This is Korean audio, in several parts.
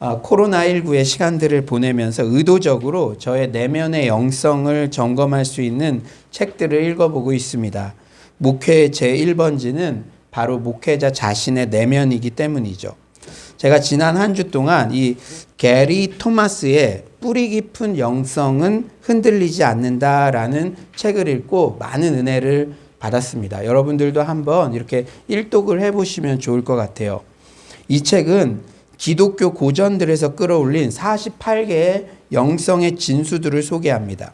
코로나19의 시간들을 보내면서 의도적으로 저의 내면의 영성을 점검할 수 있는 책들을 읽어보고 있습니다. 목회의 제1번지는 바로 목회자 자신의 내면이기 때문이죠. 제가 지난 한 주 동안 이 게리 토마스의 뿌리 깊은 영성은 흔들리지 않는다라는 책을 읽고 많은 은혜를 받았습니다. 여러분들도 한번 이렇게 일독을 해보시면 좋을 것 같아요. 이 책은 기독교 고전들에서 끌어올린 48개의 영성의 진수들을 소개합니다.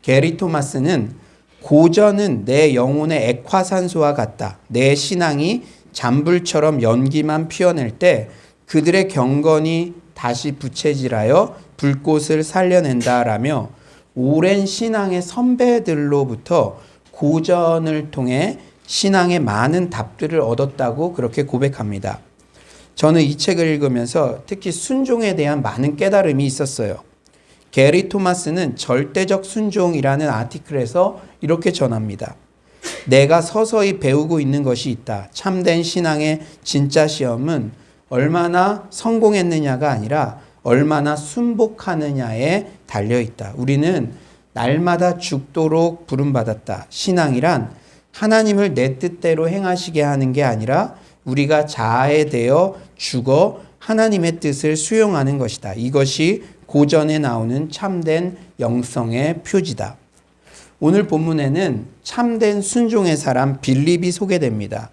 게리 토마스는 고전은 내 영혼의 액화산소와 같다. 내 신앙이 잔불처럼 연기만 피워낼 때 그들의 경건이 다시 부채질하여 불꽃을 살려낸다라며 오랜 신앙의 선배들로부터 고전을 통해 신앙의 많은 답들을 얻었다고 그렇게 고백합니다. 저는 이 책을 읽으면서 특히 순종에 대한 많은 깨달음이 있었어요. 게리 토마스는 절대적 순종이라는 아티클에서 이렇게 전합니다. 내가 서서히 배우고 있는 것이 있다. 참된 신앙의 진짜 시험은 얼마나 성공했느냐가 아니라 얼마나 순복하느냐에 달려있다. 우리는 날마다 죽도록 부름받았다. 신앙이란 하나님을 내 뜻대로 행하시게 하는 게 아니라 우리가 자아되어 죽어 하나님의 뜻을 수용하는 것이다. 이것이 고전에 나오는 참된 영성의 표지다. 오늘 본문에는 참된 순종의 사람 빌립이 소개됩니다.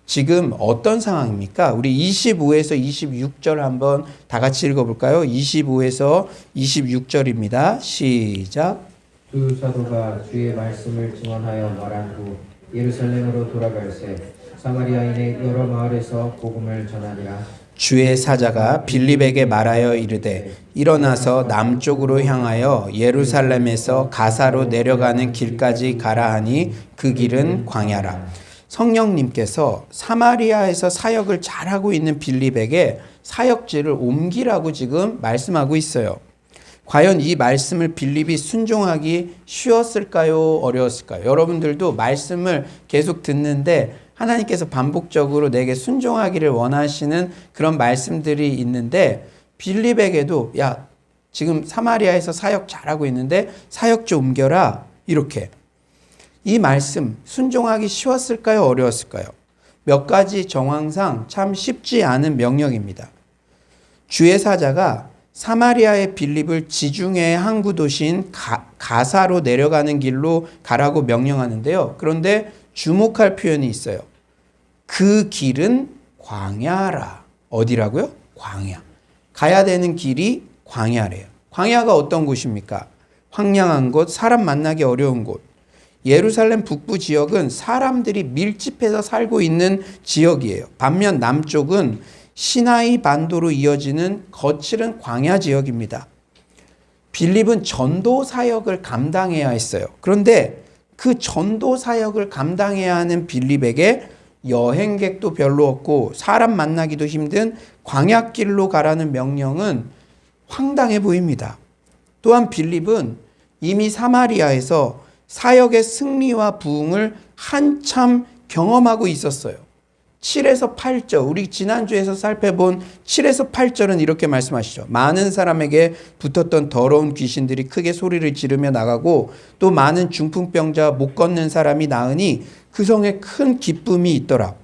지금 어떤 상황입니까? 우리 25에서 26절 한번 다 같이 읽어볼까요? 25에서 26절입니다. 시작. 두 사도가 주의 말씀을 증언하여 말한 후 예루살렘으로 돌아갈새 사마리아인의 여러 마을에서 복음을 전하니라. 주의 사자가 빌립에게 말하여 이르되 일어나서 남쪽으로 향하여 예루살렘에서 가사로 내려가는 길까지 가라 하니 그 길은 광야라. 성령님께서 사마리아에서 사역을 잘하고 있는 빌립에게 사역지를 옮기라고 지금 말씀하고 있어요. 과연 이 말씀을 빌립이 순종하기 쉬웠을까요? 어려웠을까요? 여러분들도 말씀을 계속 듣는데 하나님께서 반복적으로 내게 순종하기를 원하시는 그런 말씀들이 있는데 빌립에게도 야, 지금 사마리아에서 사역 잘하고 있는데 사역지 옮겨라. 이렇게. 이 말씀 순종하기 쉬웠을까요? 어려웠을까요? 몇 가지 정황상 참 쉽지 않은 명령입니다. 주의 사자가 사마리아의 빌립을 지중해의 항구 도시인 가사로 내려가는 길로 가라고 명령하는데요. 그런데 주목할 표현이 있어요. 그 길은 광야라. 어디라고요? 광야. 가야 되는 길이 광야래요. 광야가 어떤 곳입니까? 황량한 곳, 사람 만나기 어려운 곳. 예루살렘 북부 지역은 사람들이 밀집해서 살고 있는 지역이에요. 반면 남쪽은 시나이 반도로 이어지는 거칠은 광야 지역입니다. 빌립은 전도 사역을 감당해야 했어요. 그런데 그 전도 사역을 감당해야 하는 빌립에게 여행객도 별로 없고 사람 만나기도 힘든 광야길로 가라는 명령은 황당해 보입니다. 또한 빌립은 이미 사마리아에서 사역의 승리와 부흥을 한참 경험하고 있었어요. 7에서 8절, 우리 지난주에서 살펴본 7에서 8절은 이렇게 말씀하시죠. 많은 사람에게 붙었던 더러운 귀신들이 크게 소리를 지르며 나가고 또 많은 중풍병자와 못 걷는 사람이 나으니 그 성에 큰 기쁨이 있더라.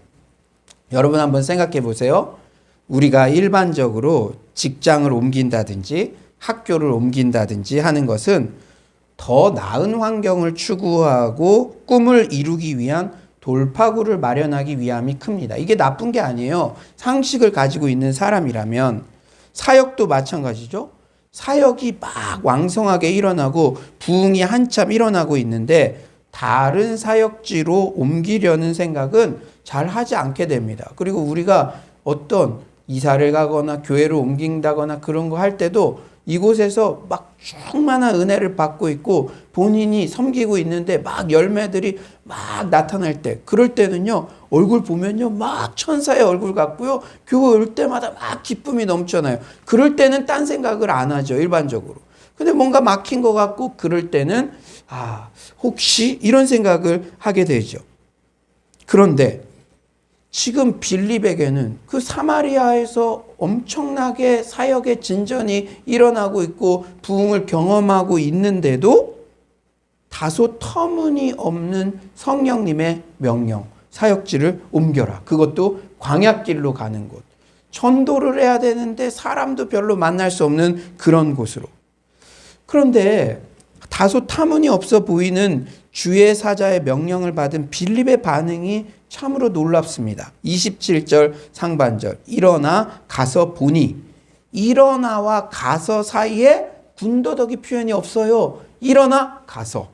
여러분 한번 생각해 보세요. 우리가 일반적으로 직장을 옮긴다든지 학교를 옮긴다든지 하는 것은 더 나은 환경을 추구하고 꿈을 이루기 위한 돌파구를 마련하기 위함이 큽니다. 이게 나쁜 게 아니에요. 상식을 가지고 있는 사람이라면 사역도 마찬가지죠. 사역이 막 왕성하게 일어나고 부흥이 한참 일어나고 있는데 다른 사역지로 옮기려는 생각은 잘 하지 않게 됩니다. 그리고 우리가 어떤 이사를 가거나 교회를 옮긴다거나 그런 거 할 때도 이곳에서 막 충만한 은혜를 받고 있고 본인이 섬기고 있는데 막 열매들이 막 나타날 때 그럴 때는요 얼굴 보면요 막 천사의 얼굴 같고요 교회 올 때마다 막 기쁨이 넘쳐나요. 그럴 때는 딴 생각을 안 하죠 일반적으로. 근데 뭔가 막힌 것 같고 그럴 때는 혹시 이런 생각을 하게 되죠. 그런데 지금 빌립에게는 그 사마리아에서 엄청나게 사역의 진전이 일어나고 있고 부흥을 경험하고 있는데도 다소 터무니없는 성령님의 명령, 사역지를 옮겨라. 그것도 광야길로 가는 곳. 전도를 해야 되는데 사람도 별로 만날 수 없는 그런 곳으로. 그런데 다소 터무니없어 보이는 주의 사자의 명령을 받은 빌립의 반응이 참으로 놀랍습니다. 27절 상반절. 일어나 가서 보니. 일어나와 가서 사이에 군더더기 표현이 없어요. 일어나 가서.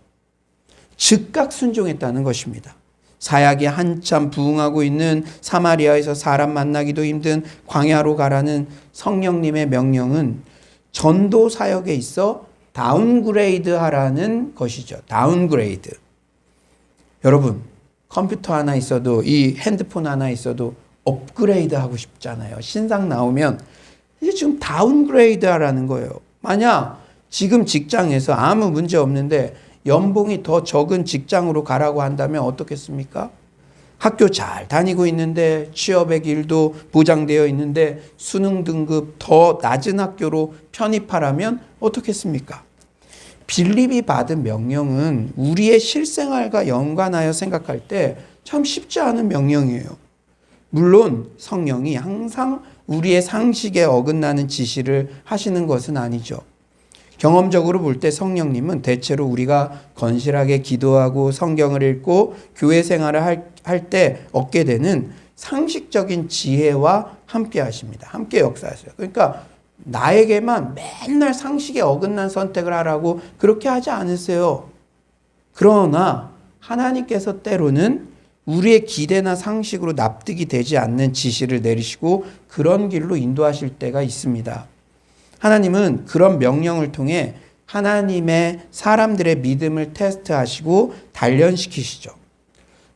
즉각 순종했다는 것입니다. 사역이 한참 부흥하고 있는 사마리아에서 사람 만나기도 힘든 광야로 가라는 성령님의 명령은 전도 사역에 있어 다운그레이드 하라는 것이죠. 다운그레이드. 여러분, 컴퓨터 하나 있어도 이 핸드폰 하나 있어도 업그레이드 하고 싶잖아요. 신상 나오면 이게 지금 다운그레이드 하라는 거예요. 만약 지금 직장에서 아무 문제 없는데 연봉이 더 적은 직장으로 가라고 한다면 어떻겠습니까? 학교 잘 다니고 있는데 취업의 길도 보장되어 있는데 수능 등급 더 낮은 학교로 편입하라면 어떻겠습니까? 빌립이 받은 명령은 우리의 실생활과 연관하여 생각할 때 참 쉽지 않은 명령이에요. 물론 성령이 항상 우리의 상식에 어긋나는 지시를 하시는 것은 아니죠. 경험적으로 볼 때 성령님은 대체로 우리가 건실하게 기도하고 성경을 읽고 교회 생활을 할 때 얻게 되는 상식적인 지혜와 함께 하십니다. 함께 역사하세요. 그러니까 나에게만 맨날 상식에 어긋난 선택을 하라고 그렇게 하지 않으세요. 그러나 하나님께서 때로는 우리의 기대나 상식으로 납득이 되지 않는 지시를 내리시고 그런 길로 인도하실 때가 있습니다. 하나님은 그런 명령을 통해 하나님의 사람들의 믿음을 테스트하시고 단련시키시죠.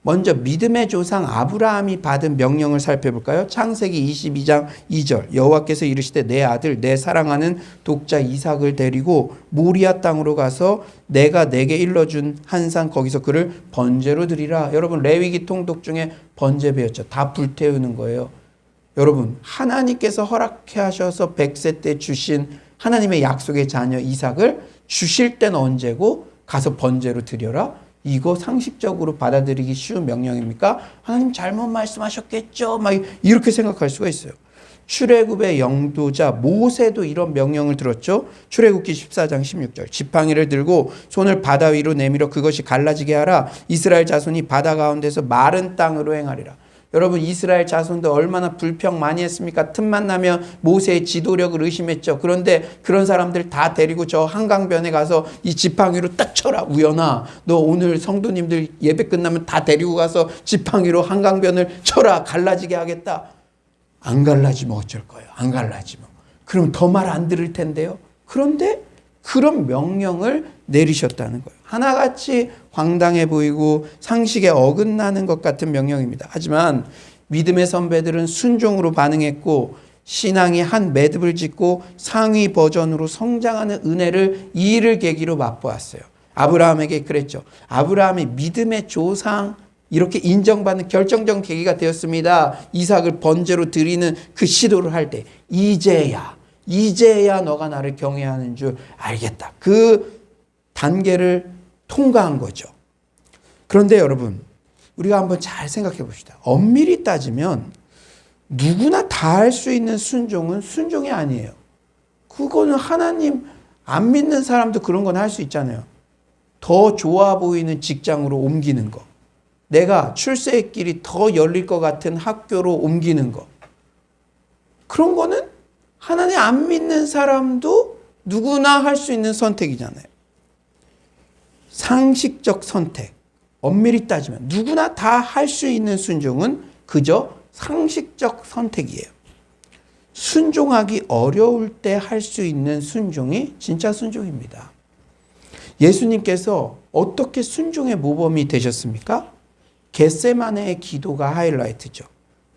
먼저 믿음의 조상 아브라함이 받은 명령을 살펴볼까요? 창세기 22장 2절. 여호와께서 이르시되 내 아들 내 사랑하는 독자 이삭을 데리고 모리아 땅으로 가서 내가 내게 일러준 한 산 거기서 그를 번제로 드리라. 여러분 레위기 통독 중에 번제 배웠죠. 다 불태우는 거예요. 여러분 하나님께서 허락해 하셔서 100세 때 주신 하나님의 약속의 자녀 이삭을 주실 때는 언제고 가서 번제로 드려라. 이거 상식적으로 받아들이기 쉬운 명령입니까? 하나님 잘못 말씀하셨겠죠? 막 이렇게 생각할 수가 있어요. 출애굽의 영도자 모세도 이런 명령을 들었죠. 출애굽기 14장 16절. 지팡이를 들고 손을 바다 위로 내밀어 그것이 갈라지게 하라. 이스라엘 자손이 바다 가운데서 마른 땅으로 행하리라. 여러분 이스라엘 자손도 얼마나 불평 많이 했습니까? 틈만 나면 모세의 지도력을 의심했죠. 그런데 그런 사람들 다 데리고 저 한강변에 가서 이 지팡이로 딱 쳐라. 우연아 너 오늘 성도님들 예배 끝나면 다 데리고 가서 지팡이로 한강변을 쳐라. 갈라지게 하겠다. 안 갈라지면 어쩔 거예요. 안 갈라지면. 그럼 더 말 안 들을 텐데요. 그런데 그런 명령을 내리셨다는 거예요. 하나같이 황당해 보이고 상식에 어긋나는 것 같은 명령입니다. 하지만 믿음의 선배들은 순종으로 반응했고 신앙이 한 매듭을 짓고 상위 버전으로 성장하는 은혜를 이 일을 계기로 맛보았어요. 아브라함에게 그랬죠. 아브라함이 믿음의 조상 이렇게 인정받는 결정적 계기가 되었습니다. 이삭을 번제로 드리는 그 시도를 할 때 이제야 너가 나를 경외하는 줄 알겠다. 그 단계를 통과한 거죠. 그런데 여러분 우리가 한번 잘 생각해 봅시다. 엄밀히 따지면 누구나 다 할 수 있는 순종은 순종이 아니에요. 그거는 하나님 안 믿는 사람도 그런 건 할 수 있잖아요. 더 좋아 보이는 직장으로 옮기는 거. 내가 출세의 길이 더 열릴 것 같은 학교로 옮기는 거. 그런 거는 하나님 안 믿는 사람도 누구나 할 수 있는 선택이잖아요. 상식적 선택, 엄밀히 따지면 누구나 다 할 수 있는 순종은 그저 상식적 선택이에요. 순종하기 어려울 때 할 수 있는 순종이 진짜 순종입니다. 예수님께서 어떻게 순종의 모범이 되셨습니까? 겟세마네의 기도가 하이라이트죠.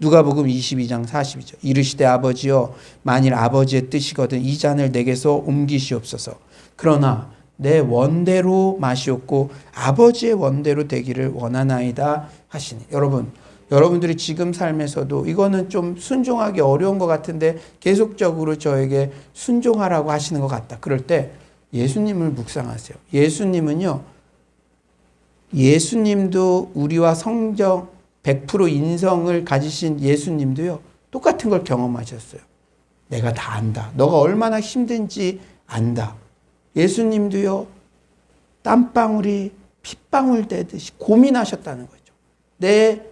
누가복음 22장 42절. 이르시되 아버지여 만일 아버지의 뜻이거든 이 잔을 내게서 옮기시옵소서. 그러나 내 원대로 마시옵고 아버지의 원대로 되기를 원하나이다 하시니. 여러분 여러분들이 지금 삶에서도 이거는 좀 순종하기 어려운 것 같은데 계속적으로 저에게 순종하라고 하시는 것 같다. 그럴 때 예수님을 묵상하세요. 예수님도 우리와 성경 100% 인성을 가지신 예수님도요, 똑같은 걸 경험하셨어요. 내가 다 안다. 너가 얼마나 힘든지 안다. 예수님도요, 땀방울이 핏방울 되듯이 고민하셨다는 거죠. 내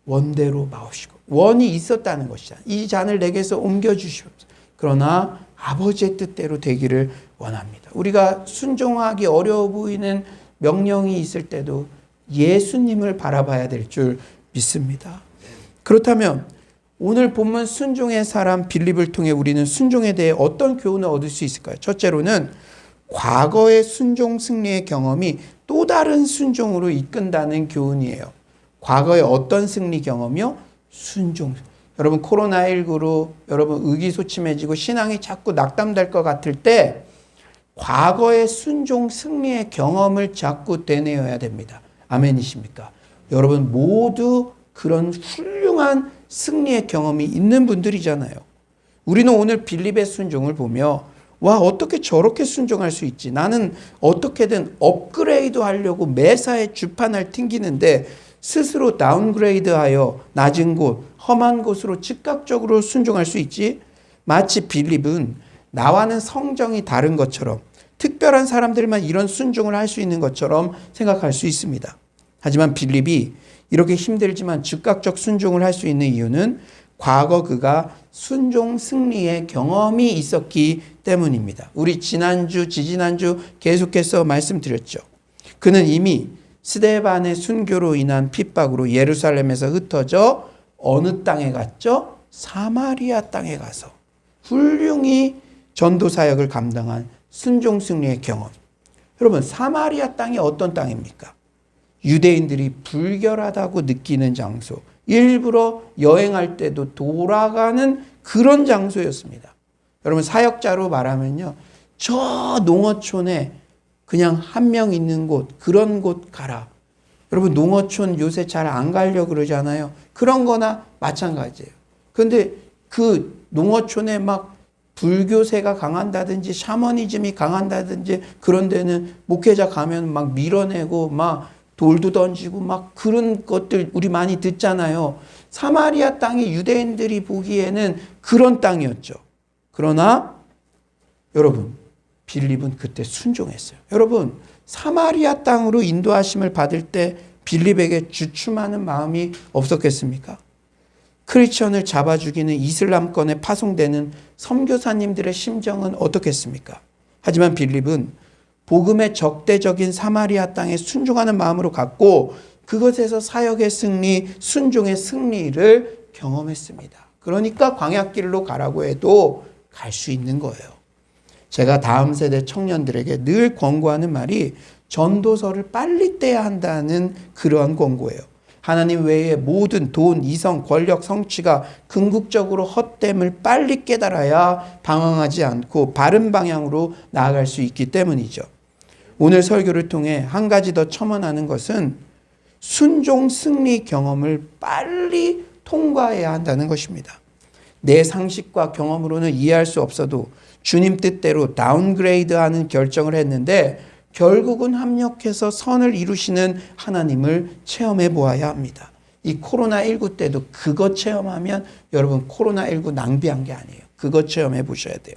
원대로 마옵시고. 원이 있었다는 것이잖아요. 이 잔을 내게서 옮겨주시옵소서. 그러나 아버지의 뜻대로 되기를 원합니다. 우리가 순종하기 어려워 보이는 명령이 있을 때도 예수님을 바라봐야 될 줄 믿습니다. 그렇다면 오늘 본문 순종의 사람 빌립을 통해 우리는 순종에 대해 어떤 교훈을 얻을 수 있을까요? 첫째로는 과거의 순종 승리의 경험이 또 다른 순종으로 이끈다는 교훈이에요. 과거의 어떤 승리 경험이요? 순종. 여러분 코로나19로 여러분 의기소침해지고 신앙이 자꾸 낙담될 것 같을 때 과거의 순종 승리의 경험을 자꾸 되뇌어야 됩니다. 아멘이십니까? 여러분 모두 그런 훌륭한 승리의 경험이 있는 분들이잖아요. 우리는 오늘 빌립의 순종을 보며 와 어떻게 저렇게 순종할 수 있지? 나는 어떻게든 업그레이드 하려고 매사에 주판을 튕기는데 스스로 다운그레이드하여 낮은 곳, 험한 곳으로 즉각적으로 순종할 수 있지? 마치 빌립은 나와는 성정이 다른 것처럼 특별한 사람들만 이런 순종을 할 수 있는 것처럼 생각할 수 있습니다. 하지만 빌립이 이렇게 힘들지만 즉각적 순종을 할 수 있는 이유는 과거 그가 순종 승리의 경험이 있었기 때문입니다. 우리 지난주, 지지난주 계속해서 말씀드렸죠. 그는 이미 스데반의 순교로 인한 핍박으로 예루살렘에서 흩어져 어느 땅에 갔죠? 사마리아 땅에 가서 훌륭히 전도 사역을 감당한 순종 승리의 경험. 여러분 사마리아 땅이 어떤 땅입니까? 유대인들이 불결하다고 느끼는 장소, 일부러 여행할 때도 돌아가는 그런 장소였습니다. 여러분 사역자로 말하면요, 저 농어촌에 그냥 한 명 있는 곳, 그런 곳 가라. 여러분 농어촌 요새 잘 안 가려고 그러잖아요. 그런 거나 마찬가지예요. 그런데 그 농어촌에 막 불교세가 강한다든지 샤머니즘이 강한다든지 그런 데는 목회자 가면 막 밀어내고 막 돌도 던지고 막 그런 것들 우리 많이 듣잖아요. 사마리아 땅이 유대인들이 보기에는 그런 땅이었죠. 그러나 여러분 빌립은 그때 순종했어요. 여러분 사마리아 땅으로 인도하심을 받을 때 빌립에게 주춤하는 마음이 없었겠습니까? 크리스천을 잡아 죽이는 이슬람권에 파송되는 선교사님들의 심정은 어떻겠습니까? 하지만 빌립은 복음의 적대적인 사마리아 땅에 순종하는 마음으로 갔고 그것에서 사역의 승리, 순종의 승리를 경험했습니다. 그러니까 광야길로 가라고 해도 갈 수 있는 거예요. 제가 다음 세대 청년들에게 늘 권고하는 말이 전도서를 빨리 떼야 한다는 그러한 권고예요. 하나님 외에 모든 돈, 이성, 권력, 성취가 궁극적으로 헛됨을 빨리 깨달아야 방황하지 않고 바른 방향으로 나아갈 수 있기 때문이죠. 오늘 설교를 통해 한 가지 더 첨언하는 것은 순종 승리 경험을 빨리 통과해야 한다는 것입니다. 내 상식과 경험으로는 이해할 수 없어도 주님 뜻대로 다운그레이드하는 결정을 했는데 결국은 합력해서 선을 이루시는 하나님을 체험해 보아야 합니다. 이 코로나19 때도 그것 체험하면 여러분 코로나19 낭비한 게 아니에요. 그것 체험해 보셔야 돼요.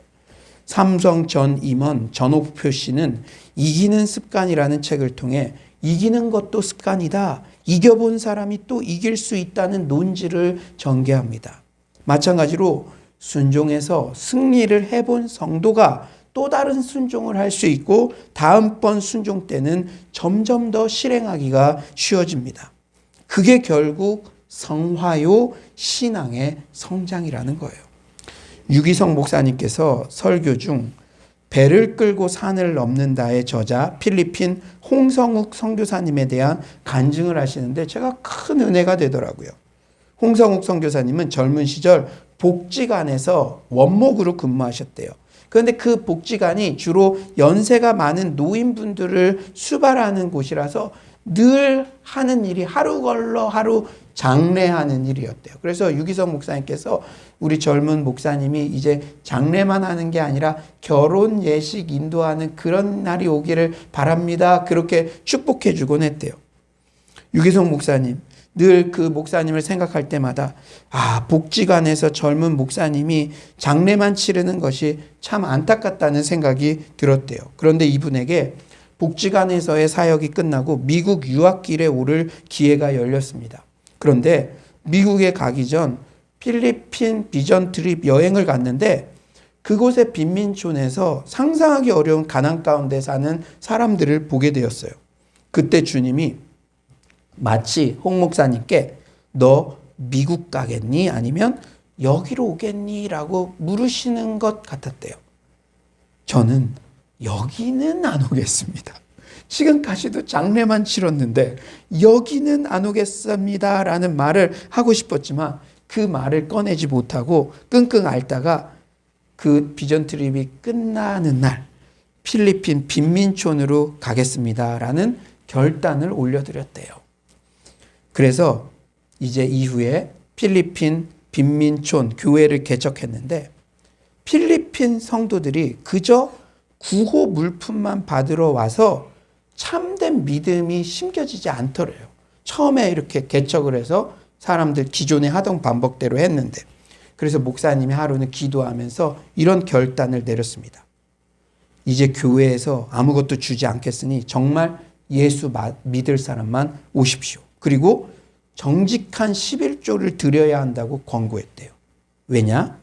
삼성 전 임원 전옥표 씨는 이기는 습관이라는 책을 통해 이기는 것도 습관이다. 이겨본 사람이 또 이길 수 있다는 논지를 전개합니다. 마찬가지로 순종해서 승리를 해본 성도가 또 다른 순종을 할 수 있고 다음번 순종 때는 점점 더 실행하기가 쉬워집니다. 그게 결국 성화요 신앙의 성장이라는 거예요. 유기성 목사님께서 설교 중 배를 끌고 산을 넘는다의 저자 필리핀 홍성욱 선교사님에 대한 간증을 하시는데 제가 큰 은혜가 되더라고요. 홍성욱 선교사님은 젊은 시절 복지관에서 원목으로 근무하셨대요. 그런데 그 복지관이 주로 연세가 많은 노인분들을 수발하는 곳이라서 늘 하는 일이 하루 걸러 하루 장례하는 일이었대요. 그래서 유기성 목사님께서 우리 젊은 목사님이 이제 장례만 하는 게 아니라 결혼 예식 인도하는 그런 날이 오기를 바랍니다. 그렇게 축복해 주곤 했대요. 유기성 목사님, 늘 그 목사님을 생각할 때마다 복지관에서 젊은 목사님이 장례만 치르는 것이 참 안타깝다는 생각이 들었대요. 그런데 이분에게 복지관에서의 사역이 끝나고 미국 유학길에 오를 기회가 열렸습니다. 그런데 미국에 가기 전 필리핀 비전 트립 여행을 갔는데 그곳의 빈민촌에서 상상하기 어려운 가난 가운데 사는 사람들을 보게 되었어요. 그때 주님이 마치 홍 목사님께 너 미국 가겠니? 아니면 여기로 오겠니? 라고 물으시는 것 같았대요. 저는 여기는 안 오겠습니다. 지금까지도 장례만 치렀는데 여기는 안 오겠습니다 라는 말을 하고 싶었지만 그 말을 꺼내지 못하고 끙끙 앓다가 그 비전 트립이 끝나는 날 필리핀 빈민촌으로 가겠습니다 라는 결단을 올려드렸대요. 그래서 이제 이후에 필리핀 빈민촌 교회를 개척했는데 필리핀 성도들이 그저 구호 물품만 받으러 와서 참된 믿음이 심겨지지 않더래요. 처음에 이렇게 개척을 해서 사람들 기존에 하던 방법대로 했는데 그래서 목사님이 하루는 기도하면서 이런 결단을 내렸습니다. 이제 교회에서 아무것도 주지 않겠으니 정말 예수 믿을 사람만 오십시오. 그리고 정직한 11조를 드려야 한다고 권고했대요. 왜냐?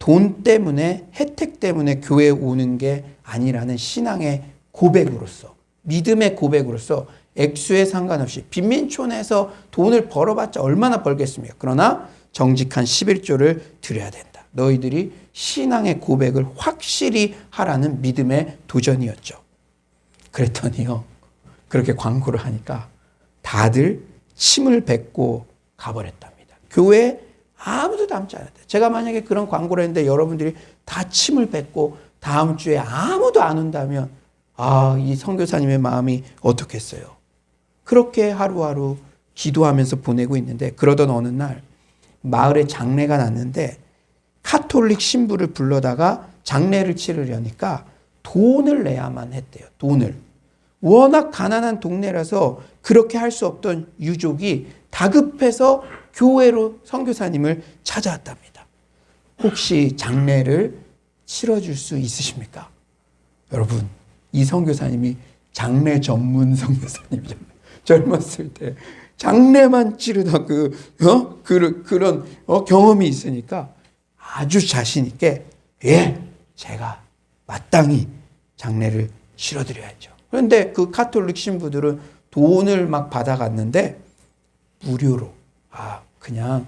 돈 때문에 혜택 때문에 교회에 오는 게 아니라는 신앙의 고백으로서 믿음의 고백으로서 액수에 상관없이 빈민촌에서 돈을 벌어봤자 얼마나 벌겠습니까? 그러나 정직한 11조를 드려야 된다. 너희들이 신앙의 고백을 확실히 하라는 믿음의 도전이었죠. 그랬더니요. 그렇게 광고를 하니까 다들 침을 뱉고 가버렸답니다. 교회에 아무도 남지 않았대요. 제가 만약에 그런 광고를 했는데 여러분들이 다 침을 뱉고 다음 주에 아무도 안 온다면 이 선교사님의 마음이 어떻겠어요? 그렇게 하루하루 기도하면서 보내고 있는데 그러던 어느 날 마을에 장례가 났는데 카톨릭 신부를 불러다가 장례를 치르려니까 돈을 내야만 했대요. 돈을. 워낙 가난한 동네라서 그렇게 할 수 없던 유족이 다급해서 교회로 선교사님을 찾아왔답니다. 혹시 장례를 치러줄 수 있으십니까? 여러분, 이 선교사님이 장례 전문 선교사님이잖아요. 젊었을 때 장례만 치르던 그런 경험이 있으니까 아주 자신 있게 제가 마땅히 장례를 치러드려야죠. 그런데 그 카톨릭 신부들은 돈을 막 받아갔는데 무료로 그냥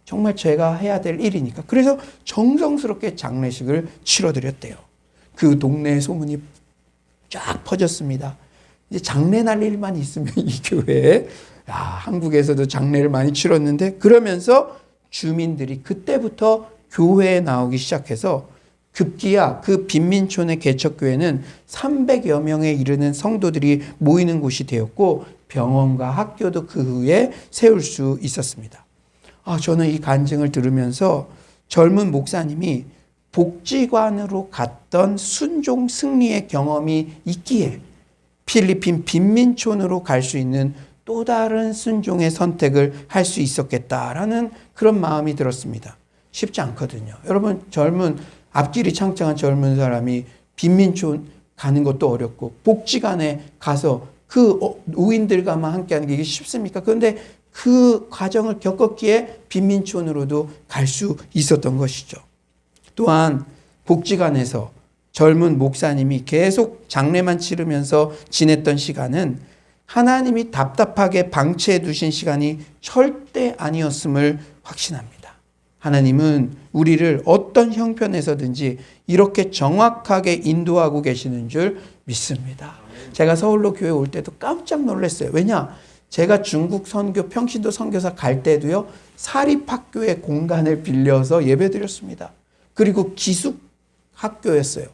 정말 제가 해야 될 일이니까 그래서 정성스럽게 장례식을 치러드렸대요. 그 동네의 소문이 쫙 퍼졌습니다. 이제 장례 날 일만 있으면 이 교회에 한국에서도 장례를 많이 치렀는데 그러면서 주민들이 그때부터 교회에 나오기 시작해서 급기야 그 빈민촌의 개척교회는 300여 명에 이르는 성도들이 모이는 곳이 되었고 병원과 학교도 그 후에 세울 수 있었습니다. 저는 이 간증을 들으면서 젊은 목사님이 복지관으로 갔던 순종 승리의 경험이 있기에 필리핀 빈민촌으로 갈 수 있는 또 다른 순종의 선택을 할 수 있었겠다라는 그런 마음이 들었습니다. 쉽지 않거든요. 여러분 앞길이 창창한 젊은 사람이 빈민촌 가는 것도 어렵고 복지관에 가서 그 노인들과만 함께하는 게 이게 쉽습니까? 그런데 그 과정을 겪었기에 빈민촌으로도 갈 수 있었던 것이죠. 또한 복지관에서 젊은 목사님이 계속 장례만 치르면서 지냈던 시간은 하나님이 답답하게 방치해 두신 시간이 절대 아니었음을 확신합니다. 하나님은 우리를 어떤 형편에서든지 이렇게 정확하게 인도하고 계시는 줄 믿습니다. 제가 서울로 교회 올 때도 깜짝 놀랐어요. 왜냐? 제가 중국 선교 평신도 선교사 갈 때도요. 사립학교의 공간을 빌려서 예배드렸습니다. 그리고 기숙학교였어요.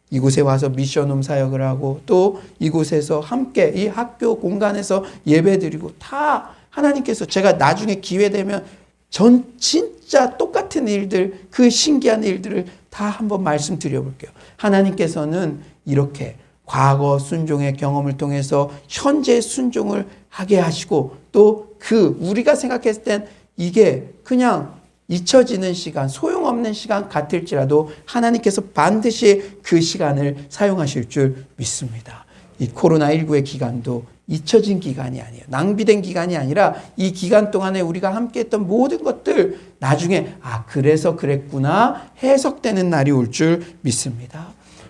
이곳에 와서 미션홈 사역을 하고 또 이곳에서 함께 이 학교 공간에서 예배드리고 다 하나님께서 제가 나중에 기회 되면 전 진짜 똑같은 일들, 그 신기한 일들을 다 한번 말씀드려 볼게요. 하나님께서는 이렇게 과거 순종의 경험을 통해서 현재 순종을 하게 하시고 또 우리가 생각했을 땐 이게 그냥 잊혀지는 시간, 소용없는 시간 같을지라도 하나님께서 반드시 그 시간을 사용하실 줄 믿습니다. 이 코로나19의 기간도 잊혀진 기간이 아니에요. 낭비된 기간이 아니라 이 기간 동안에 우리가 함께 했던 모든 것들 나중에 그래서 그랬구나 해석되는 날이 올 줄 믿습니다.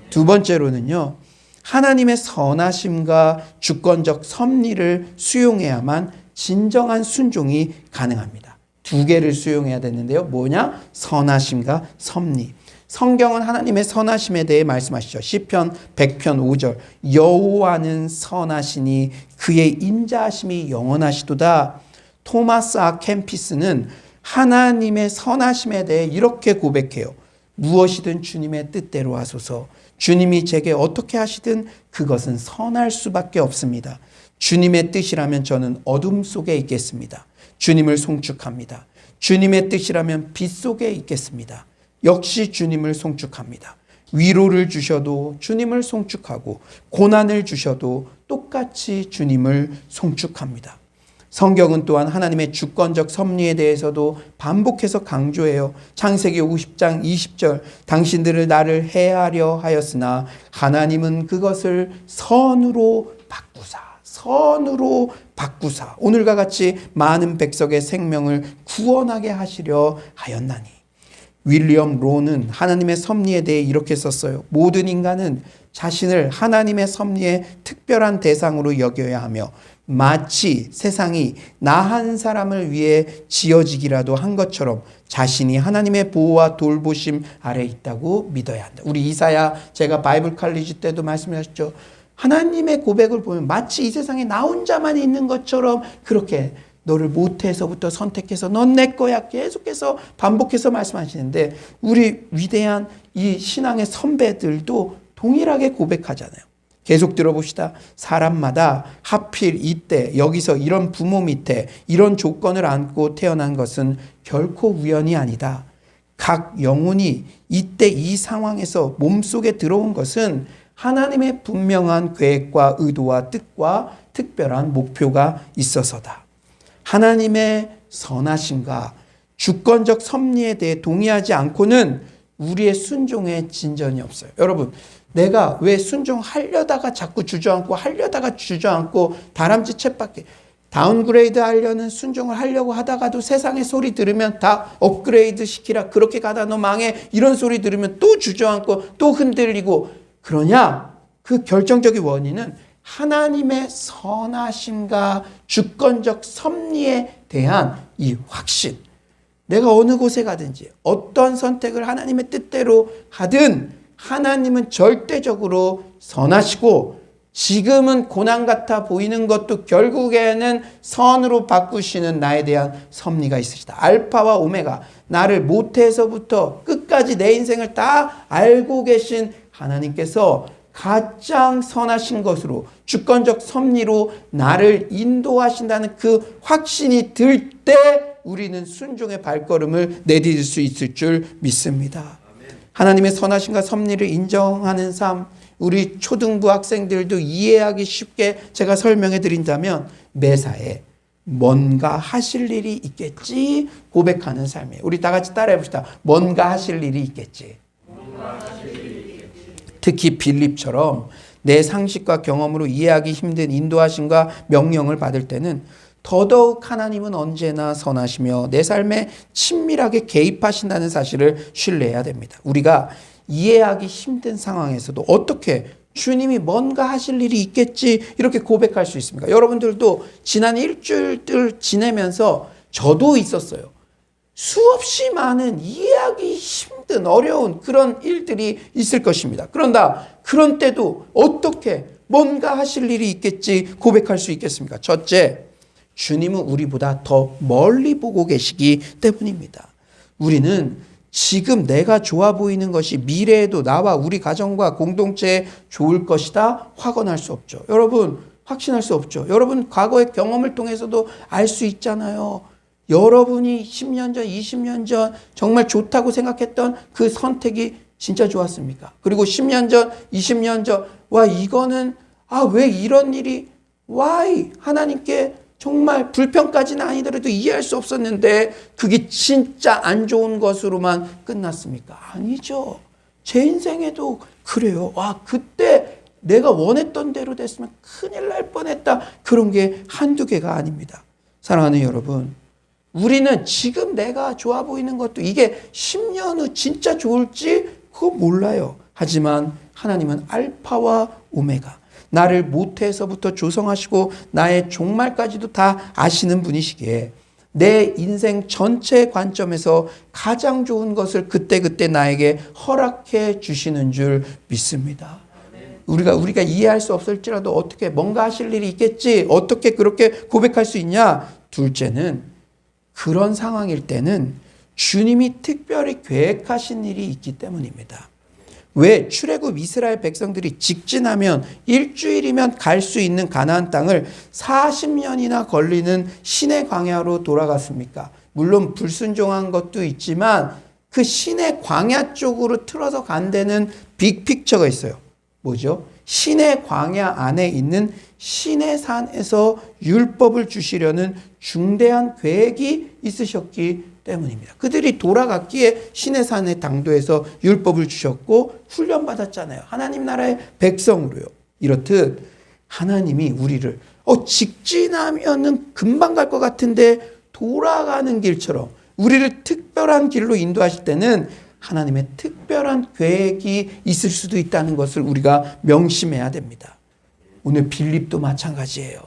두 번째로는요. 하나님의 선하심과 주권적 섭리를 수용해야만 진정한 순종이 가능합니다. 두 개를 수용해야 되는데요. 뭐냐? 선하심과 섭리. 성경은 하나님의 선하심에 대해 말씀하시죠. 시편 100편 5절 여호와는 선하시니 그의 인자하심이 영원하시도다. 토마스 아 캠피스는 하나님의 선하심에 대해 이렇게 고백해요. 무엇이든 주님의 뜻대로 하소서. 주님이 제게 어떻게 하시든 그것은 선할 수밖에 없습니다. 주님의 뜻이라면 저는 어둠 속에 있겠습니다. 주님을 송축합니다. 주님의 뜻이라면 빛 속에 있겠습니다. 역시 주님을 송축합니다. 위로를 주셔도 주님을 송축하고 고난을 주셔도 똑같이 주님을 송축합니다. 성경은 또한 하나님의 주권적 섭리에 대해서도 반복해서 강조해요. 창세기 50장 20절 당신들을 나를 해하려 하였으나 하나님은 그것을 선으로 바꾸사 오늘과 같이 많은 백성의 생명을 구원하게 하시려 하였나니. 윌리엄 로는 하나님의 섭리에 대해 이렇게 썼어요. 모든 인간은 자신을 하나님의 섭리의 특별한 대상으로 여겨야 하며 마치 세상이 나 한 사람을 위해 지어지기라도 한 것처럼 자신이 하나님의 보호와 돌보심 아래 있다고 믿어야 한다. 우리 이사야 제가 바이블 칼리지 때도 말씀하셨죠. 하나님의 고백을 보면 마치 이 세상에 나 혼자만 있는 것처럼 그렇게 너를 모태에서부터 선택해서 넌 내 거야 계속해서 반복해서 말씀하시는데 우리 위대한 이 신앙의 선배들도 동일하게 고백하잖아요. 계속 들어봅시다. 사람마다 하필 이때 여기서 이런 부모 밑에 이런 조건을 안고 태어난 것은 결코 우연이 아니다. 각 영혼이 이때 이 상황에서 몸속에 들어온 것은 하나님의 분명한 계획과 의도와 뜻과 특별한 목표가 있어서다. 하나님의 선하심과 주권적 섭리에 대해 동의하지 않고는 우리의 순종에 진전이 없어요. 여러분, 내가 왜 순종하려다가 자꾸 주저앉고 다람쥐 쳇바퀴 다운그레이드 하려는 순종을 하려고 하다가도 세상의 소리 들으면 다 업그레이드 시키라 그렇게 가다 너 망해 이런 소리 들으면 또 주저앉고 또 흔들리고 그러냐? 그 결정적인 원인은 하나님의 선하심과 주권적 섭리에 대한 이 확신. 내가 어느 곳에 가든지 어떤 선택을 하나님의 뜻대로 하든 하나님은 절대적으로 선하시고 지금은 고난 같아 보이는 것도 결국에는 선으로 바꾸시는 나에 대한 섭리가 있으시다. 알파와 오메가, 나를 모태에서부터 끝까지 내 인생을 다 알고 계신 하나님께서 가장 선하신 것으로 주권적 섭리로 나를 인도하신다는 그 확신이 들 때 우리는 순종의 발걸음을 내디딜 수 있을 줄 믿습니다. 하나님의 선하심과 섭리를 인정하는 삶, 우리 초등부 학생들도 이해하기 쉽게 제가 설명해 드린다면 매사에 뭔가 하실 일이 있겠지 고백하는 삶이에요. 우리 다 같이 따라해 봅시다. 뭔가 하실 일이 있겠지. 특히 빌립처럼 내 상식과 경험으로 이해하기 힘든 인도하심과 명령을 받을 때는 더더욱 하나님은 언제나 선하시며 내 삶에 친밀하게 개입하신다는 사실을 신뢰해야 됩니다. 우리가 이해하기 힘든 상황에서도 어떻게 주님이 뭔가 하실 일이 있겠지 이렇게 고백할 수 있습니까? 여러분들도 지난 일주일을 지내면서 저도 있었어요. 수없이 많은 이해하기 힘든 어려운 그런 일들이 있을 것입니다. 그런다 그런 때도 어떻게 뭔가 하실 일이 있겠지 고백할 수 있겠습니까? 첫째, 주님은 우리보다 더 멀리 보고 계시기 때문입니다. 우리는 지금 내가 좋아 보이는 것이 미래에도 나와 우리 가정과 공동체에 좋을 것이다 확언할 수 없죠. 여러분, 확신할 수 없죠. 여러분, 과거의 경험을 통해서도 알 수 있잖아요. 여러분이 10년 전, 20년 전 정말 좋다고 생각했던 그 선택이 진짜 좋았습니까? 그리고 10년 전, 20년 전, 와, 이거는, 왜 이런 일이, why? 하나님께 정말 불평까지는 아니더라도 이해할 수 없었는데 그게 진짜 안 좋은 것으로만 끝났습니까? 아니죠. 제 인생에도 그래요. 와, 그때 내가 원했던 대로 됐으면 큰일 날 뻔했다. 그런 게 한두 개가 아닙니다. 사랑하는 여러분, 우리는 지금 내가 좋아 보이는 것도 이게 10년 후 진짜 좋을지 그거 몰라요. 하지만 하나님은 알파와 오메가, 나를 모태에서부터 조성하시고 나의 종말까지도 다 아시는 분이시기에 내 인생 전체 관점에서 가장 좋은 것을 그때그때 나에게 허락해 주시는 줄 믿습니다. 우리가 이해할 수 없을지라도 어떻게 뭔가 하실 일이 있겠지, 어떻게 그렇게 고백할 수 있냐. 둘째는 그런 상황일 때는 주님이 특별히 계획하신 일이 있기 때문입니다. 왜 출애굽 이스라엘 백성들이 직진하면 일주일이면 갈 수 있는 가나안 땅을 40년이나 걸리는 시내 광야로 돌아갔습니까? 물론 불순종한 것도 있지만 그 시내 광야 쪽으로 틀어서 간 데는 빅픽처가 있어요. 뭐죠? 시내 광야 안에 있는 시내산에서 율법을 주시려는 중대한 계획이 있으셨기 때문입니다. 그들이 돌아갔기에 시내산의 당도에서 율법을 주셨고 훈련받았잖아요. 하나님 나라의 백성으로요. 이렇듯 하나님이 우리를 직진하면은 금방 갈 것 같은데 돌아가는 길처럼 우리를 특별한 길로 인도하실 때는 하나님의 특별한 계획이 있을 수도 있다는 것을 우리가 명심해야 됩니다. 오늘 빌립도 마찬가지예요.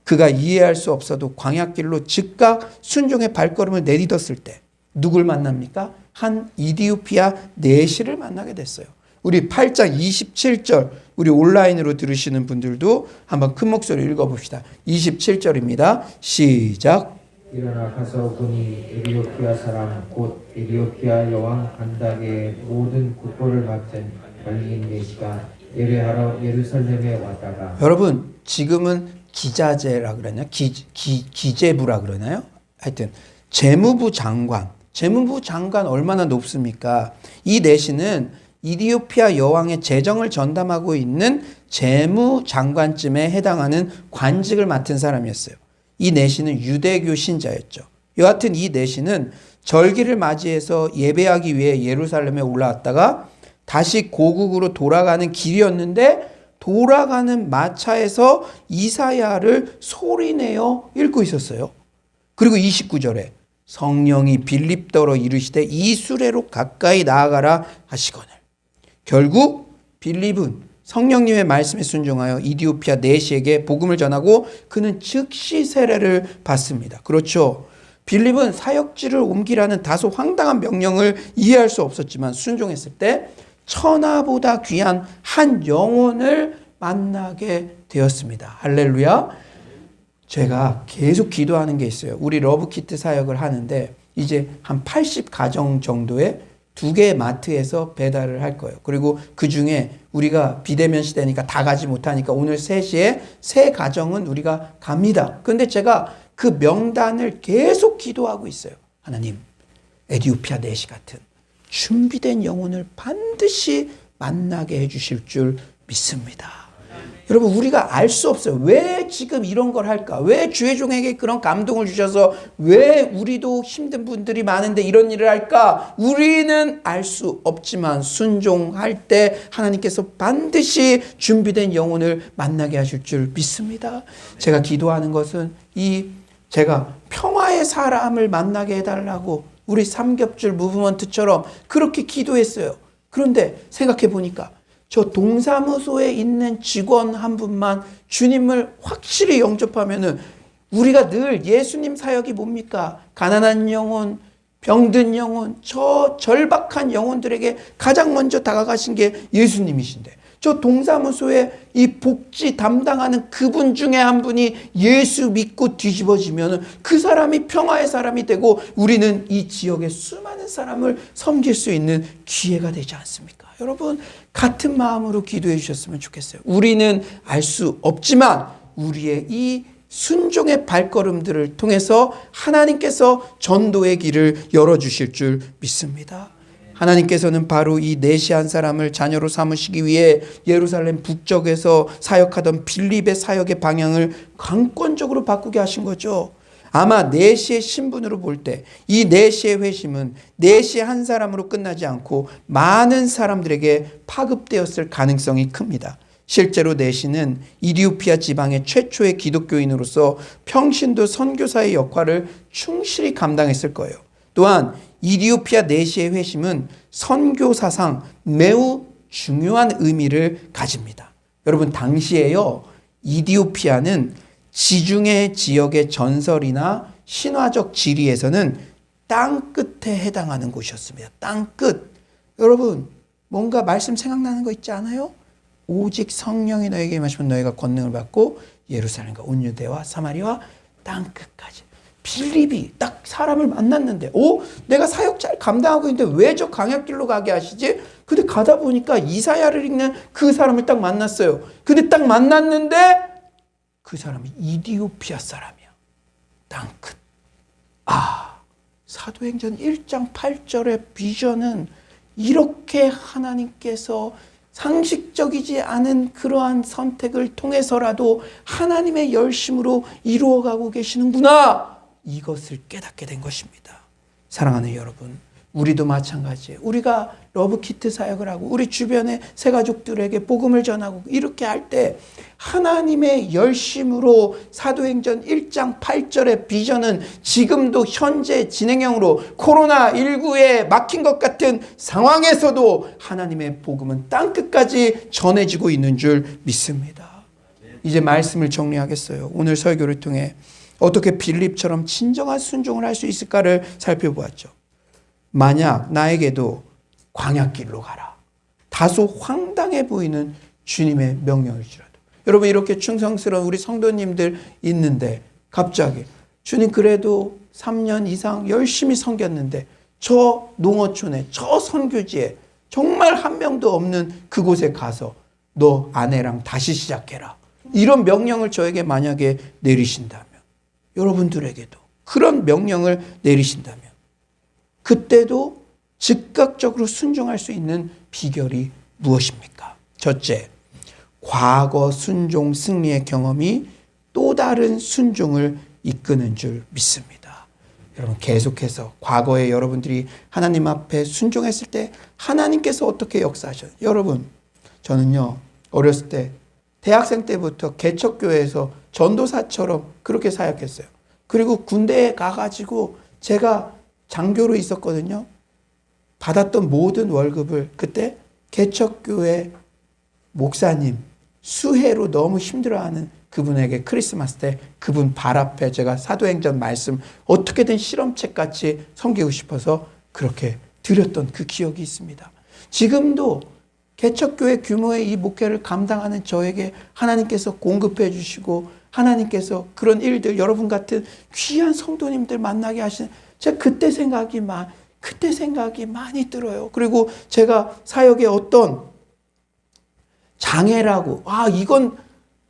그가 이해할 수 없어도 광야길로 즉각 순종의 발걸음을 내딛었을 때 누굴 만납니까? 한 이디오피아 내시를 만나게 됐어요. 우리 8장 27절, 우리 온라인으로 들으시는 분들도 한번 큰 목소리로 읽어봅시다. 27절입니다. 시작. 일어나 가서 보니 에디오피아 사람 곧 에디오피아 여왕 간닥의 모든 국보를 맡은 관리인 내시가 예배하러 예루살렘에 왔다가. 여러분, 지금은 기자재라 그러냐? 기재부라 그러나요? 하여튼 재무부 장관 얼마나 높습니까? 이 내시는 이디오피아 여왕의 재정을 전담하고 있는 재무장관쯤에 해당하는 관직을 맡은 사람이었어요. 이 내시는 유대교 신자였죠. 여하튼 이 내시는 절기를 맞이해서 예배하기 위해 예루살렘에 올라왔다가 다시 고국으로 돌아가는 길이었는데 돌아가는 마차에서 이사야를 소리내어 읽고 있었어요. 그리고 29절에 성령이 빌립더러 이르시되 이 수레로 가까이 나아가라 하시거늘. 결국 빌립은 성령님의 말씀에 순종하여 이디오피아 내시에게 복음을 전하고 그는 즉시 세례를 받습니다. 그렇죠. 빌립은 사역지를 옮기라는 다소 황당한 명령을 이해할 수 없었지만 순종했을 때 천하보다 귀한 한 영혼을 만나게 되었습니다. 할렐루야. 제가 계속 기도하는 게 있어요. 우리 러브키트 사역을 하는데 이제 한 80가정 정도의 2개의 마트에서 배달을 할 거예요. 그리고 그 중에 우리가 비대면 시대니까 다 가지 못하니까 오늘 3시에 3가정은 우리가 갑니다. 그런데 제가 그 명단을 계속 기도하고 있어요. 하나님, 에디오피아 내시 같은 준비된 영혼을 반드시 만나게 해주실 줄 믿습니다. 여러분, 우리가 알 수 없어요. 왜 지금 이런 걸 할까? 왜 주의 종에게 그런 감동을 주셔서 왜 우리도 힘든 분들이 많은데 이런 일을 할까? 우리는 알 수 없지만 순종할 때 하나님께서 반드시 준비된 영혼을 만나게 하실 줄 믿습니다. 제가 기도하는 것은 제가 평화의 사람을 만나게 해달라고 우리 삼겹줄 무브먼트처럼 그렇게 기도했어요. 그런데 생각해 보니까 저 동사무소에 있는 직원 한 분만 주님을 확실히 영접하면은 우리가 늘 예수님 사역이 뭡니까? 가난한 영혼, 병든 영혼, 저 절박한 영혼들에게 가장 먼저 다가가신 게 예수님이신데 저 동사무소에 이 복지 담당하는 그분 중에 한 분이 예수 믿고 뒤집어지면 그 사람이 평화의 사람이 되고 우리는 이 지역의 수많은 사람을 섬길 수 있는 기회가 되지 않습니까? 여러분, 같은 마음으로 기도해 주셨으면 좋겠어요. 우리는 알 수 없지만 우리의 이 순종의 발걸음들을 통해서 하나님께서 전도의 길을 열어주실 줄 믿습니다. 하나님께서는 바로 이 내시한 사람을 자녀로 삼으시기 위해 예루살렘 북쪽에서 사역하던 빌립의 사역의 방향을 강권적으로 바꾸게 하신 거죠. 아마 내시의 신분으로 볼 때 이 내시의 회심은 내시 한 사람으로 끝나지 않고 많은 사람들에게 파급되었을 가능성이 큽니다. 실제로 내시는 이디오피아 지방의 최초의 기독교인으로서 평신도 선교사의 역할을 충실히 감당했을 거예요. 또한 이디오피아 내시의 회심은 선교사상 매우 중요한 의미를 가집니다. 여러분, 당시에요, 이디오피아는 지중해 지역의 전설이나 신화적 지리에서는 땅끝에 해당하는 곳이었습니다. 땅끝. 여러분, 뭔가 말씀 생각나는 거 있지 않아요? 오직 성령이 너에게 임하시면 너희가 권능을 받고 예루살렘과 온 유대와 사마리아와 땅끝까지. 빌립이 딱 사람을 만났는데, 내가 사역 잘 감당하고 있는데 왜 저 광야길로 가게 하시지? 근데 가다 보니까 이사야를 읽는 그 사람을 딱 만났어요. 근데 딱 만났는데 그 사람이 이디오피아 사람이야. 땅끝. 사도행전 1장 8절의 비전은 이렇게 하나님께서 상식적이지 않은 그러한 선택을 통해서라도 하나님의 열심으로 이루어가고 계시는구나, 이것을 깨닫게 된 것입니다. 사랑하는 여러분, 우리도 마찬가지예요. 우리가 러브키트 사역을 하고 우리 주변의 새가족들에게 복음을 전하고 이렇게 할 때 하나님의 열심으로 사도행전 1장 8절의 비전은 지금도 현재 진행형으로 코로나19에 막힌 것 같은 상황에서도 하나님의 복음은 땅끝까지 전해지고 있는 줄 믿습니다. 이제 말씀을 정리하겠어요. 오늘 설교를 통해 어떻게 빌립처럼 진정한 순종을 할 수 있을까를 살펴보았죠. 만약 나에게도 광야길로 가라, 다소 황당해 보이는 주님의 명령일지라도, 여러분, 이렇게 충성스러운 우리 성도님들 있는데 갑자기 주님, 그래도 3년 이상 열심히 섬겼는데 저 농어촌에, 저 선교지에 정말 한 명도 없는 그곳에 가서 너 아내랑 다시 시작해라, 이런 명령을 저에게 만약에 내리신다면, 여러분들에게도 그런 명령을 내리신다면 그때도 즉각적으로 순종할 수 있는 비결이 무엇입니까? 첫째, 과거 순종 승리의 경험이 또 다른 순종을 이끄는 줄 믿습니다. 여러분, 계속해서 과거에 여러분들이 하나님 앞에 순종했을 때 하나님께서 어떻게 역사하셨어요? 여러분, 저는요, 어렸을 때 대학생 때부터 개척교회에서 전도사처럼 그렇게 사역했어요. 그리고 군대에 가가지고 제가 장교로 있었거든요. 받았던 모든 월급을 그때 개척교회 목사님, 수혜로 너무 힘들어하는 그분에게 크리스마스 때 그분 발 앞에 제가 사도행전 말씀 어떻게든 실험책같이 섬기고 싶어서 그렇게 드렸던 그 기억이 있습니다. 지금도 개척교회 규모의 이 목회를 감당하는 저에게 하나님께서 공급해 주시고 하나님께서 그런 일들, 여러분 같은 귀한 성도님들 만나게 하시는, 제가 그때 생각이 많이 들어요. 그리고 제가 사역에 어떤 장애라고, 이건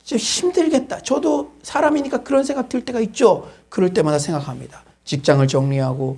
좀 힘들겠다, 저도 사람이니까 그런 생각 들 때가 있죠. 그럴 때마다 생각합니다. 직장을 정리하고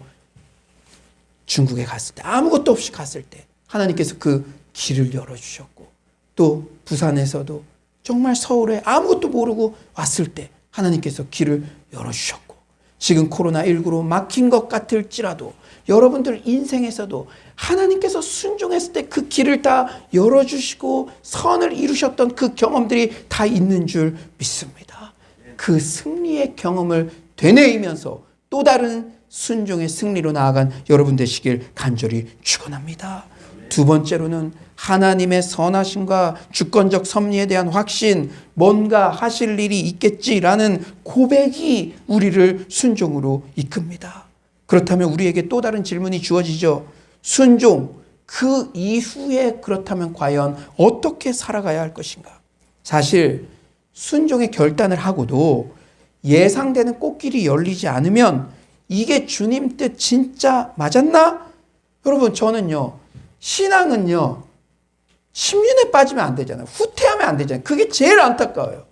중국에 갔을 때, 아무것도 없이 갔을 때 하나님께서 그 길을 열어주셨고, 또 부산에서도 정말 서울에 아무것도 모르고 왔을 때 하나님께서 길을 열어주셨고, 지금 코로나19로 막힌 것 같을지라도 여러분들 인생에서도 하나님께서 순종했을 때 그 길을 다 열어주시고 선을 이루셨던 그 경험들이 다 있는 줄 믿습니다. 그 승리의 경험을 되뇌이면서 또 다른 순종의 승리로 나아간 여러분 되시길 간절히 축원합니다. 두 번째로는 하나님의 선하심과 주권적 섭리에 대한 확신, 뭔가 하실 일이 있겠지라는 고백이 우리를 순종으로 이끕니다. 그렇다면 우리에게 또 다른 질문이 주어지죠. 순종, 그 이후에 그렇다면 과연 어떻게 살아가야 할 것인가? 사실 순종의 결단을 하고도 예상되는 꽃길이 열리지 않으면 이게 주님 뜻 진짜 맞았나? 여러분, 저는요, 신앙은요, 심륜에 빠지면 안 되잖아요. 후퇴하면 안 되잖아요. 그게 제일 안타까워요.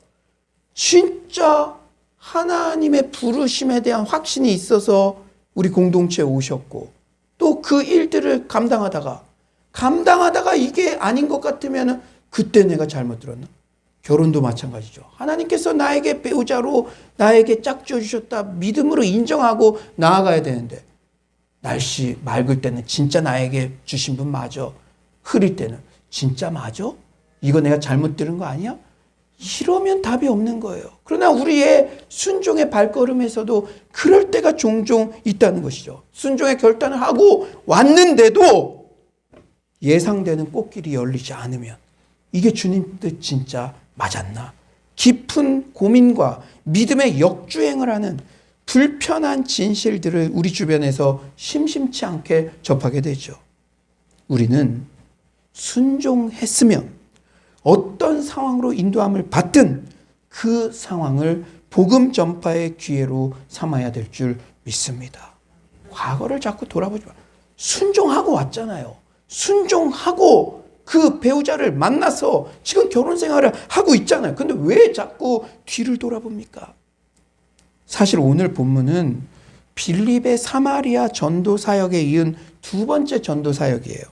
진짜 하나님의 부르심에 대한 확신이 있어서 우리 공동체에 오셨고, 또 그 일들을 감당하다가 이게 아닌 것 같으면 그때 내가 잘못 들었나? 결혼도 마찬가지죠. 하나님께서 나에게 배우자로 나에게 짝지어 주셨다. 믿음으로 인정하고 나아가야 되는데, 날씨 맑을 때는 진짜 나에게 주신 분 맞아. 흐릴 때는 진짜 맞아? 이거 내가 잘못 들은 거 아니야? 이러면 답이 없는 거예요. 그러나 우리의 순종의 발걸음에서도 그럴 때가 종종 있다는 것이죠. 순종의 결단을 하고 왔는데도 예상되는 꽃길이 열리지 않으면 이게 주님 뜻 진짜 맞았나? 깊은 고민과 믿음의 역주행을 하는 불편한 진실들을 우리 주변에서 심심치 않게 접하게 되죠. 우리는 순종했으면 어떤 상황으로 인도함을 받든 그 상황을 복음 전파의 기회로 삼아야 될 줄 믿습니다. 과거를 자꾸 돌아보지 마. 순종하고 왔잖아요. 순종하고 그 배우자를 만나서 지금 결혼 생활을 하고 있잖아요. 근데 왜 자꾸 뒤를 돌아봅니까? 사실 오늘 본문은 빌립의 사마리아 전도 사역에 이은 두 번째 전도 사역이에요.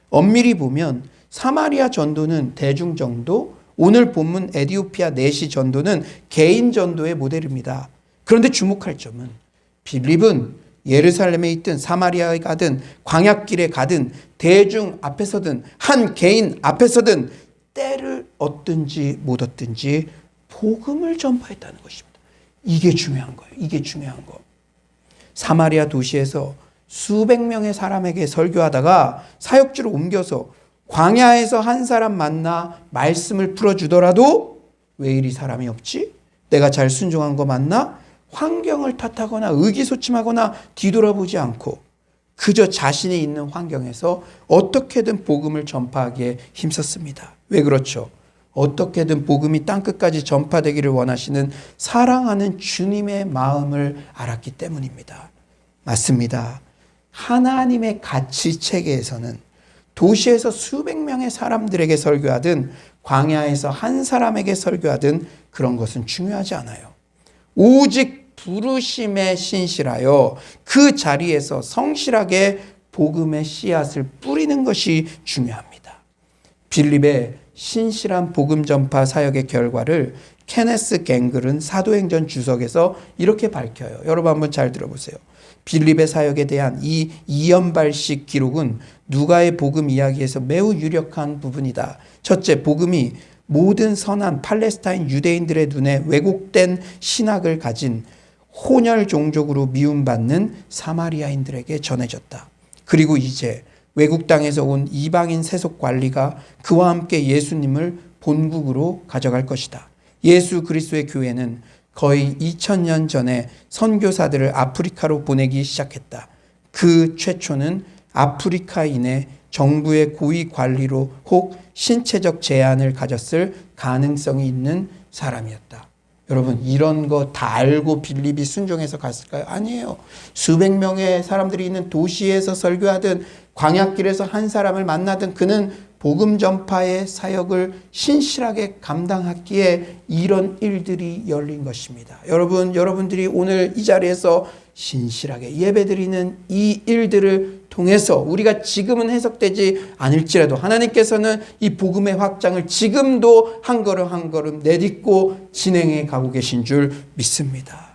엄밀히 보면 사마리아 전도는 대중 전도, 오늘 본문 에디오피아 내시 전도는 개인 전도의 모델입니다. 그런데 주목할 점은 빌립은 예루살렘에 있든 사마리아에 가든 광야길에 가든 대중 앞에서든 한 개인 앞에서든 때를 얻든지 못 얻든지 복음을 전파했다는 것입니다. 이게 중요한 거예요. 이게 중요한 거. 사마리아 도시에서 수백 명의 사람에게 설교하다가 사역지로 옮겨서 광야에서 한 사람 만나 말씀을 풀어주더라도 왜 이리 사람이 없지? 내가 잘 순종한 거 맞나? 환경을 탓하거나 의기소침하거나 뒤돌아보지 않고 그저 자신이 있는 환경에서 어떻게든 복음을 전파하기에 힘썼습니다. 왜 그렇죠? 어떻게든 복음이 땅끝까지 전파되기를 원하시는 사랑하는 주님의 마음을 알았기 때문입니다. 맞습니다. 하나님의 가치 체계에서는 도시에서 수백 명의 사람들에게 설교하든 광야에서 한 사람에게 설교하든 그런 것은 중요하지 않아요. 오직 부르심에 신실하여 그 자리에서 성실하게 복음의 씨앗을 뿌리는 것이 중요합니다. 빌립의 신실한 복음 전파 사역의 결과를 케네스 갱글은 사도행전 주석에서 이렇게 밝혀요. 여러분 한번 잘 들어보세요. 빌립의 사역에 대한 이 이연발식 기록은 누가의 복음 이야기에서 매우 유력한 부분이다. 첫째, 복음이 모든 선한 팔레스타인 유대인들의 눈에 왜곡된 신학을 가진 혼혈 종족으로 미움받는 사마리아인들에게 전해졌다. 그리고 이제 외국 땅에서 온 이방인 세속 관리가 그와 함께 예수님을 본국으로 가져갈 것이다. 예수 그리스도의 교회는 거의 2000년 전에 선교사들을 아프리카로 보내기 시작했다. 그 최초는 아프리카인의 정부의 고위 관리로 혹 신체적 제한을 가졌을 가능성이 있는 사람이었다. 여러분, 이런 거 다 알고 빌립이 순종해서 갔을까요? 아니에요. 수백 명의 사람들이 있는 도시에서 설교하든 광야길에서 한 사람을 만나든 그는 복음 전파의 사역을 신실하게 감당했기에 이런 일들이 열린 것입니다. 여러분들이 오늘 이 자리에서 신실하게 예배드리는 이 일들을 통해서 우리가 지금은 해석되지 않을지라도 하나님께서는 이 복음의 확장을 지금도 한 걸음 한 걸음 내딛고 진행해 가고 계신 줄 믿습니다.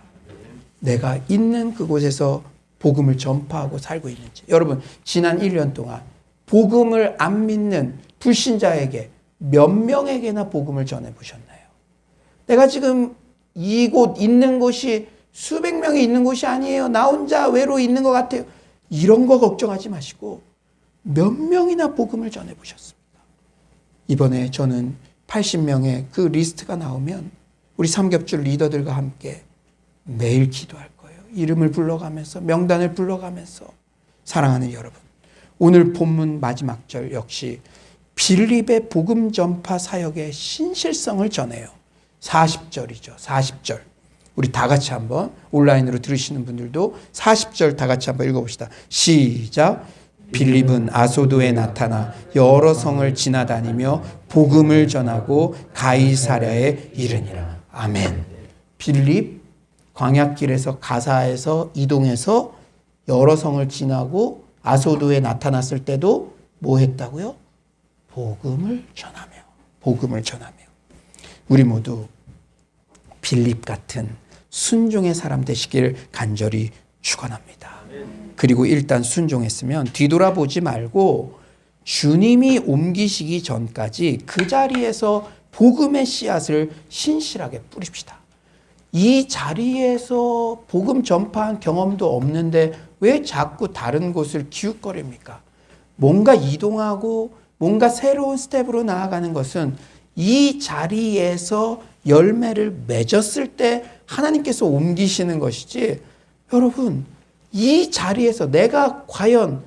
내가 있는 그곳에서 복음을 전파하고 살고 있는지. 여러분, 지난 1년 동안 복음을 안 믿는 불신자에게 몇 명에게나 복음을 전해보셨나요? 내가 지금 이곳 있는 곳이 수백 명이 있는 곳이 아니에요. 나 혼자 외로이 있는 것 같아요. 이런 거 걱정하지 마시고 몇 명이나 복음을 전해보셨습니다. 이번에 저는 80명의 그 리스트가 나오면 우리 삼겹줄 리더들과 함께 매일 기도할 거예요. 이름을 불러가면서 명단을 불러가면서 사랑하는 여러분, 오늘 본문 마지막 절 역시 빌립의 복음 전파 사역의 신실성을 전해요. 40절이죠. 40절. 우리 다 같이 한번 온라인으로 들으시는 분들도 40절 다 같이 한번 읽어봅시다. 시작. 빌립은 아소도에 나타나 여러 성을 지나다니며 복음을 전하고 가이사랴에 이르니라. 아멘. 빌립 광야길에서 가사에서 이동해서 여러 성을 지나고 아소도에 나타났을 때도 뭐 했다고요? 복음을 전하며 우리 모두 빌립 같은 순종의 사람 되시길 간절히 축원합니다. 그리고 일단 순종했으면 뒤돌아보지 말고 주님이 옮기시기 전까지 그 자리에서 복음의 씨앗을 신실하게 뿌립시다. 이 자리에서 복음 전파한 경험도 없는데 왜 자꾸 다른 곳을 기웃거립니까? 뭔가 이동하고 뭔가 새로운 스텝으로 나아가는 것은 이 자리에서 열매를 맺었을 때 하나님께서 옮기시는 것이지, 여러분 이 자리에서 내가 과연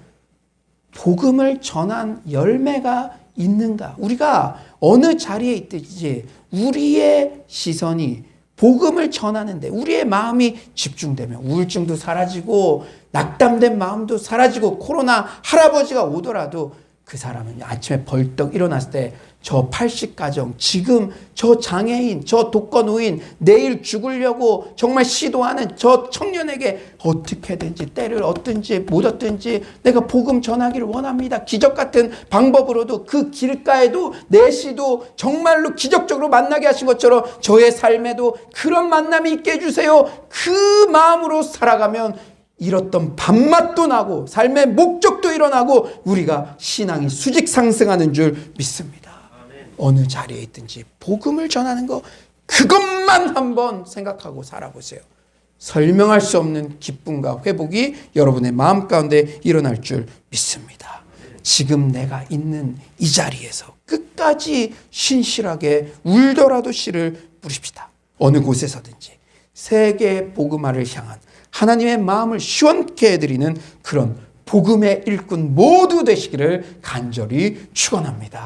복음을 전한 열매가 있는가? 우리가 어느 자리에 있든지 우리의 시선이 복음을 전하는데 우리의 마음이 집중되면 우울증도 사라지고 낙담된 마음도 사라지고 코로나 할아버지가 오더라도 그 사람은 아침에 벌떡 일어났을 때 저 80가정, 지금 저 장애인, 저 독거노인, 내일 죽으려고 정말 시도하는 저 청년에게 어떻게든지 때를 얻든지 못 얻든지 내가 복음 전하기를 원합니다. 기적 같은 방법으로도 그 길가에도 내시도 정말로 기적적으로 만나게 하신 것처럼 저의 삶에도 그런 만남이 있게 해주세요. 그 마음으로 살아가면 잃었던 밥맛도 나고 삶의 목적도 일어나고 우리가 신앙이 수직 상승하는 줄 믿습니다. 어느 자리에 있든지 복음을 전하는 거, 그것만 한번 생각하고 살아보세요. 설명할 수 없는 기쁨과 회복이 여러분의 마음 가운데 일어날 줄 믿습니다. 지금 내가 있는 이 자리에서 끝까지 신실하게 울더라도 씨를 뿌립시다. 어느 곳에서든지 세계 복음화를 향한 하나님의 마음을 시원케 해드리는 그런 복음의 일꾼 모두 되시기를 간절히 축원합니다.